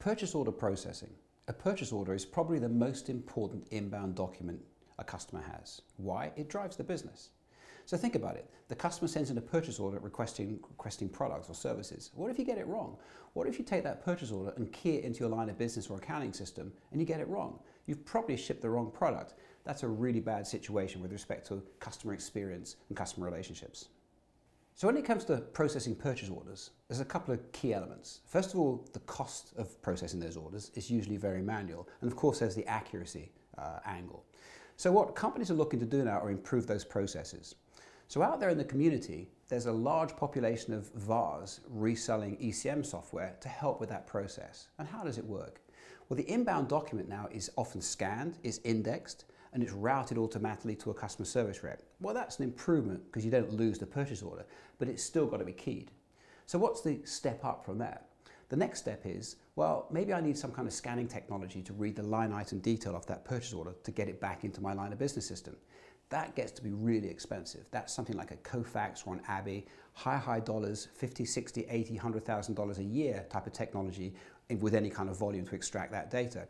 Purchase order processing. A purchase order is probably the most important inbound document a customer has. Why? It drives the business. So think about it. The customer sends in a purchase order requesting products or services. What if you get it wrong? What if you take that purchase order and key it into your line of business or accounting system and you get it wrong? You've probably shipped the wrong product. That's a really bad situation with respect to customer experience and customer relationships. So when it comes to processing purchase orders, there's a couple of key elements. First of all, the cost of processing those orders is usually very manual. And of course, there's the accuracy angle. So what companies are looking to do now are improve those processes. So out there in the community, there's a large population of VARs reselling ECM software to help with that process. And how does it work? Well, the inbound document now is often scanned, is indexed, and it's routed automatically to a customer service rep. Well, that's an improvement because you don't lose the purchase order, but it's still got to be keyed. So what's the step up from that? The next step is, well, maybe I need some kind of scanning technology to read the line item detail off that purchase order to get it back into my line of business system. That gets to be really expensive. That's something like a Kofax or an Abby, high dollars, 50, 60, 80, $100,000 a year type of technology with any kind of volume to extract that data.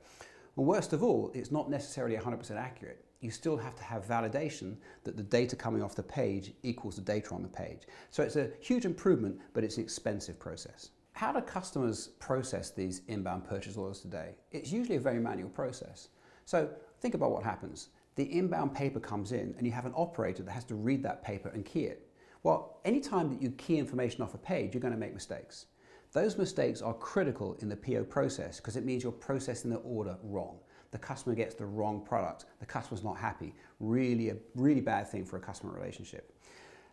Well, worst of all, it's not necessarily 100% accurate. You still have to have validation that the data coming off the page equals the data on the page. So it's a huge improvement, but it's an expensive process. How do customers process these inbound purchase orders today? It's usually a very manual process. So think about what happens. The inbound paper comes in and you have an operator that has to read that paper and key it. Well, anytime that you key information off a page, you're going to make mistakes. Those mistakes are critical in the PO process because it means you're processing the order wrong. The customer gets the wrong product. The customer's not happy. Really a really bad thing for a customer relationship.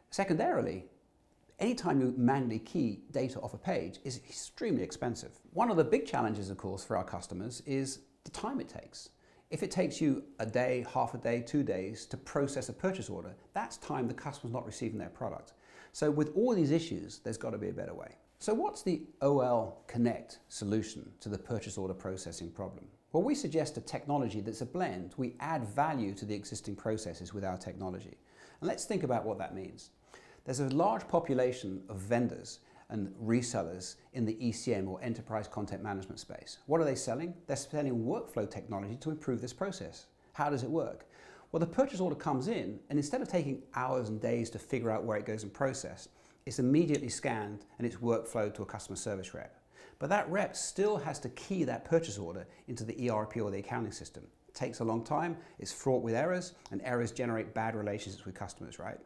Secondarily, anytime you manually key data off a page is extremely expensive. One of the big challenges, of course, for our customers is the time it takes. If it takes you a day, half a day, 2 days to process a purchase order, that's time the customer's not receiving their product. So with all these issues, there's got to be a better way. So what's the OL Connect solution to the purchase order processing problem? Well, we suggest a technology that's a blend. We add value to the existing processes with our technology. And let's think about what that means. There's a large population of vendors and resellers in the ECM or enterprise content management space. What are they selling? They're selling workflow technology to improve this process. How does it work? Well, the purchase order comes in and instead of taking hours and days to figure out where it goes and process, it's immediately scanned and it's workflowed to a customer service rep. But that rep still has to key that purchase order into the ERP or the accounting system. It takes a long time, it's fraught with errors, and errors generate bad relationships with customers, right?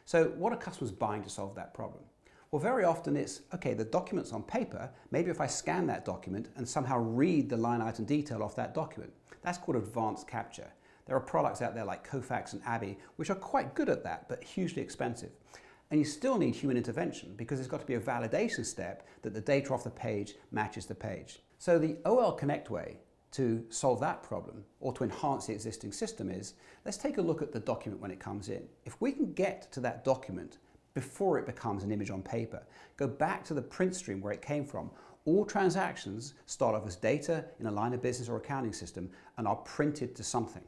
So what are customers buying to solve that problem? Well, very often it's, okay, the document's on paper, maybe if I scan that document and somehow read the line item detail off that document. That's called advanced capture. There are products out there like Kofax and Abby, which are quite good at that, but hugely expensive. And you still need human intervention because there's got to be a validation step that the data off the page matches the page. So the OL Connect way to solve that problem or to enhance the existing system is, let's take a look at the document when it comes in. If we can get to that document before it becomes an image on paper, go back to the print stream where it came from, all transactions start off as data in a line of business or accounting system and are printed to something.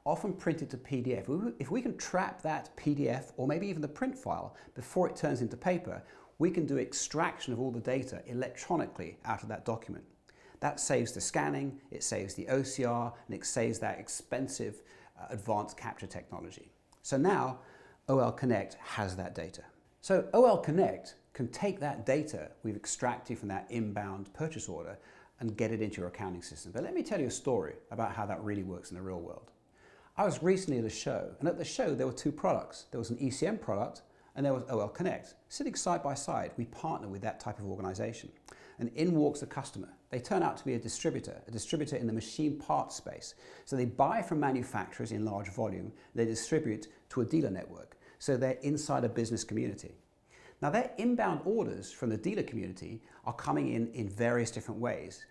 Often printed to PDF. If we can trap that PDF or maybe even the print file before it turns into paper, we can do extraction of all the data electronically out of that document. That saves the scanning, it saves the OCR, and it saves that expensive advanced capture technology. So now OL Connect has that data. So OL Connect can take that data we've extracted from that inbound purchase order and get it into your accounting system. But let me tell you a story about how that really works in the real world. I was recently at a show, and at the show there were two products. There was an ECM product and there was OL Connect. Sitting side by side, we partner with that type of organization. And in walks a customer. They turn out to be a distributor in the machine parts space. So they buy from manufacturers in large volume, they distribute to a dealer network. So they're inside a business community. Now their inbound orders from the dealer community are coming in various different ways,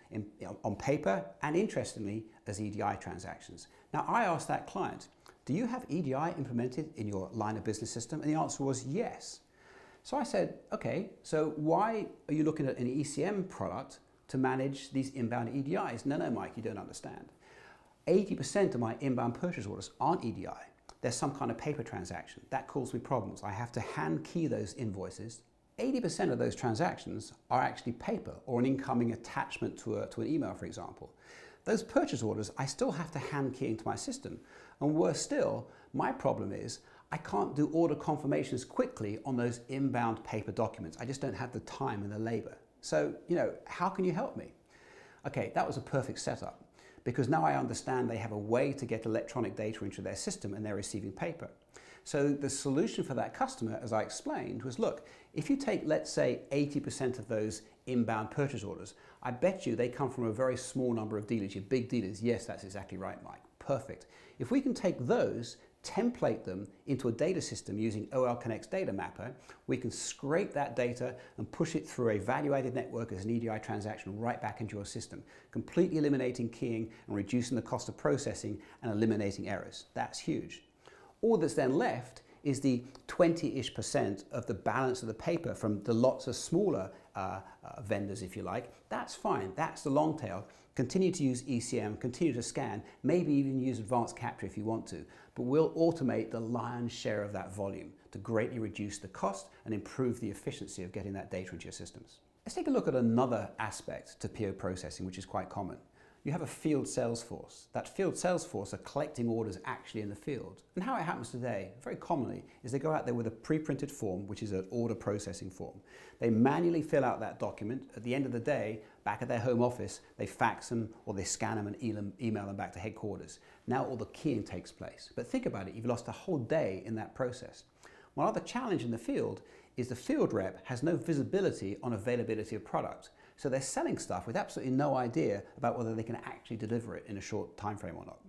on paper and interestingly as EDI transactions. Now I asked that client, do you have EDI implemented in your line of business system? And the answer was yes. So I said, okay, so why are you looking at an ECM product to manage these inbound EDIs? No, Mike, you don't understand. 80% of my inbound purchase orders aren't EDI. There's some kind of paper transaction. That caused me problems. I have to hand key those invoices 80% of those transactions are actually paper or an incoming attachment to an email, for example. Those purchase orders, I still have to hand key into my system. And worse still, my problem is I can't do order confirmations quickly on those inbound paper documents. I just don't have the time and the labor. So, how can you help me? Okay, that was a perfect setup, because now I understand they have a way to get electronic data into their system and they're receiving paper. So the solution for that customer, as I explained, was, look, if you take, let's say, 80% of those inbound purchase orders, I bet you they come from a very small number of dealers, your big dealers. Yes, that's exactly right, Mike. Perfect. If we can take those, template them into a data system using OL Connect's data mapper, we can scrape that data and push it through a value-added network as an EDI transaction right back into your system, completely eliminating keying and reducing the cost of processing and eliminating errors. That's huge. All that's then left is the 20-ish% of the balance of the paper from the lots of smaller vendors, if you like. That's fine. That's the long tail. Continue to use ECM, continue to scan, maybe even use advanced capture if you want to, but we'll automate the lion's share of that volume to greatly reduce the cost and improve the efficiency of getting that data into your systems. Let's take a look at another aspect to PO processing, which is quite common. You have a field sales force. That field sales force are collecting orders actually in the field. And how it happens today, very commonly, is they go out there with a pre-printed form, which is an order processing form. They manually fill out that document. At the end of the day, back at their home office, they fax them or they scan them and email them back to headquarters. Now all the keying takes place. But think about it, you've lost a whole day in that process. One other challenge in the field is the field rep has no visibility on availability of product. So they're selling stuff with absolutely no idea about whether they can actually deliver it in a short time frame or not.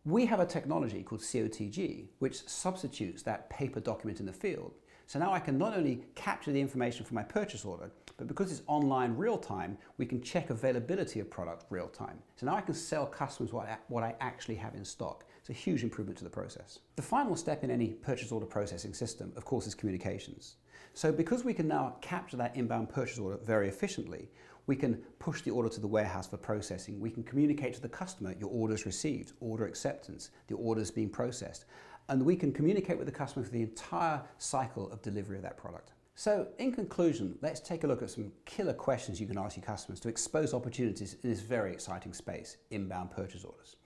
We have a technology called COTG, which substitutes that paper document in the field. So now I can not only capture the information from my purchase order, but because it's online real time, we can check availability of product real time. So now I can sell customers what I actually have in stock. It's a huge improvement to the process. The final step in any purchase order processing system, of course, is communications. So because we can now capture that inbound purchase order very efficiently, we can push the order to the warehouse for processing. We can communicate to the customer, your order's received, order acceptance, the order's being processed. And we can communicate with the customer for the entire cycle of delivery of that product. So in conclusion, let's take a look at some killer questions you can ask your customers to expose opportunities in this very exciting space, inbound purchase orders.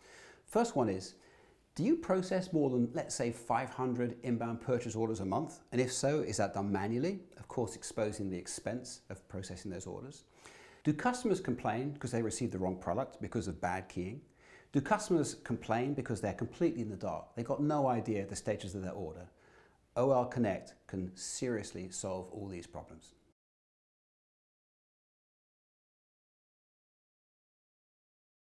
First one is, do you process more than, let's say, 500 inbound purchase orders a month? And if so, is that done manually? Of course, exposing the expense of processing those orders. Do customers complain because they received the wrong product because of bad keying? Do customers complain because they're completely in the dark? They've got no idea the status of their order. OL Connect can seriously solve all these problems.